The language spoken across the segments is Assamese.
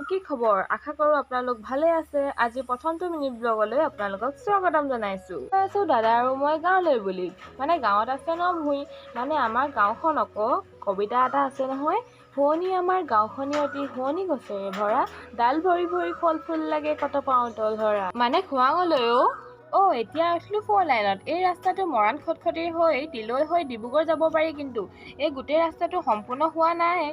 কি খবৰ? আশা কৰো আপোনালোক ভালে আছে। আজি প্ৰথমটো মিনিট ব্লগলৈ আপোনালোকক স্বাগতম জনাইছো। দাদা আৰু মই গাঁৱলৈ বুলি। গাঁৱত আছে ন ভুঁই, আমাৰ গাঁওখন আকৌ কবিতা এটা আছে নহয়, শুৱনি আমাৰ গাঁওখনি অতি শুৱনি গছেৰে ভৰা, ডাল ভৰি ভৰি ফল ফুল লাগে কত পাওঁ তল ধৰা। খোৱাঙলৈও এতিয়া আছিলো 4 লাইনত। এই ৰাস্তাটো মৰাণ খটখটিৰ হৈ তিলৈ হৈ ডিব্ৰুগড় যাব পাৰি, কিন্তু এই গোটেই ৰাস্তাটো সম্পূৰ্ণ হোৱা নাই।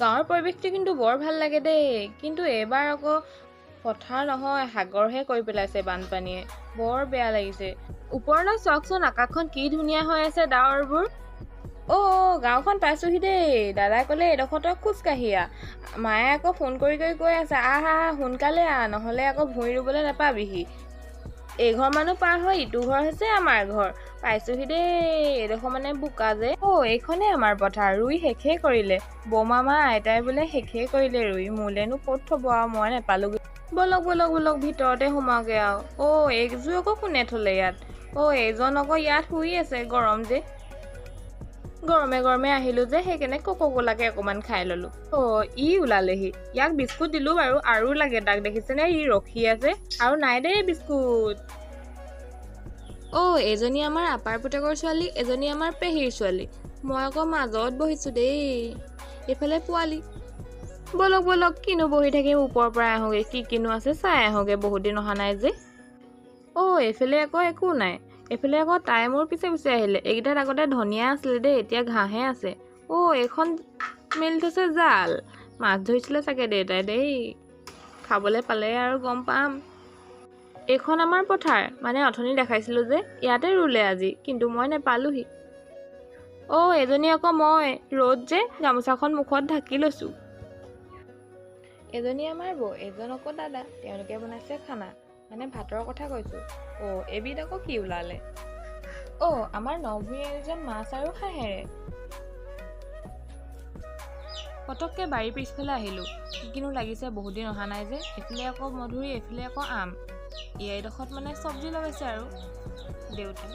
গাঁৱৰ পৰিৱেশটো কিন্তু বৰ ভাল লাগে দেই, কিন্তু এইবাৰ আকৌ পথাৰ নহয় সাগৰহে কৰি পেলাইছে বানপানীয়ে। বৰ বেয়া লাগিছে। ওপৰলৈ চাওকচোন, আকাশখন কি ধুনীয়া হৈ আছে, ডাৱৰবোৰ। গাঁওখন পাইছোহি দেই। দাদাই ক'লে এডোখৰতে খোজকাঢ়ি মায়ে আকৌ ফোন কৰি কৈ আছে, আহ সোনকালে নহ'লে আকৌ ভুঁই ৰুবলৈ নাপাবিহি। এইঘৰ মানুহ পাৰ হৈ ইটো ঘৰ হৈছে আমাৰ ঘৰ। পাইছোহি দেই। এইডোখৰ বোকা যে। এইখনে আমাৰ পথাৰ। ৰুই শেষে কৰিলে। বৌমামা আইতাই বোলে শেষে কৰিলে ৰুই। মোলেনো ক'ত থব আৰু, মই নেপালোগৈ। বলক ভিতৰতে সোমাওগে আৰু। এইযোৰ আকৌ কোনে থলে ইয়াত? এইজন আকৌ ইয়াত শুই আছে, গৰম যে। গৰমে আহিলো যে, সেইকাৰণে কোকাকোলাকে অকমান খাই ললো। ই ওলালেহি। ইয়াক বিস্কুট দিলো বাৰু, আৰু লাগে তাক। দেখিছেনে ই ৰখি আছে। আৰু নাই দেই বিস্কুট। এজনী আমাৰ আপাৰ পুতেকৰ ছোৱালী, এজনী আমাৰ পেহীৰ ছোৱালী। মই আকৌ মাজত বহিছো দেই। এইফালে পোৱালি। বলক কিনো বহি থাকিম, ওপৰৰ পৰা আহোগে। কিনো আছে চাই আহোগে, বহুত দিন অহা নাই যে। এইফালে আকৌ একো নাই। এইফালে আকৌ তাই মোৰ পিছে আহিলে। এইকেইটাত আগতে ধনিয়া আছিলে দেই, এতিয়া ঘাঁহে আছে। এইখন মেলি থৈছে জাল। মাছ ধৰিছিলে চাগে দেউতাই দেই। খাবলৈ পালে আৰু গম পাম। এইখন আমাৰ পথাৰ, অথনি দেখাইছিলো যে, ইয়াতে ৰুলে আজি, কিন্তু মই নেপালোহি। এজনী আকৌ মই, ৰ'দ যে গামোচাখন মুখত ঢাকি লৈছো। এজনী আমাৰ বৌ, এজন আকৌ দাদা। তেওঁলোকে বনাইছে খানা, ভাতৰ কথা কৈছো। এবিধ আকৌ কি ওলালে? আমাৰ নভুঁইৰ এজন মাছ আৰু হাঁহেৰে। পতককে বাৰীৰ পিছফালে আহিলো। কিনো লাগিছে, বহুত দিন অহা নাই যে। এইফালে আকৌ মধুৰি, এইফালে আকৌ আম। এইডোখৰত চব্জি লগাইছে আৰু দেউতাই।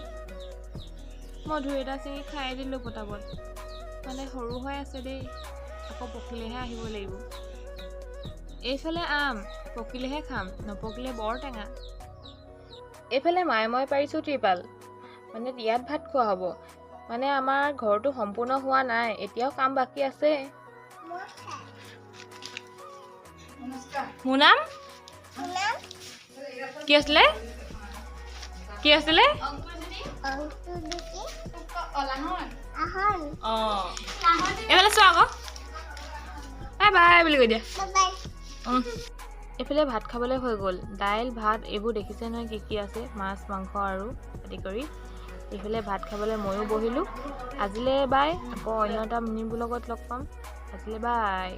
মধুৰি এটা ছিঙি খাই দিলো পটাপট। সৰু হৈ আছে দেই, আকৌ পকিলেহে আহিব লাগিব। এইফালে আম, পকিলেহে খাম, নপকিলে বৰ টেঙা। এইফালে মায়ে মই পাৰিছো ত্ৰিপাল, ইয়াত ভাত খোৱা হ'ব। আমাৰ ঘৰটো সম্পূৰ্ণ হোৱা নাই, এতিয়াও কাম বাকী আছে। মোৰ নাম কি আছিলে? এইফালে চোৱা আকৌ, বাই বাই বুলি কৈ দিয়া। এইফালে ভাত খাবলৈ হৈ গ'ল। দাইল, ভাত এইবোৰ দেখিছে নহয়, কি আছে, মাছ মাংস আৰু আদি কৰি। এইফালে ভাত খাবলৈ ময়ো বহিলো। আজিলে বাই। আকৌ অন্য এটা মিনিবোৰ লগত লগ পাম। আজিলে বাই।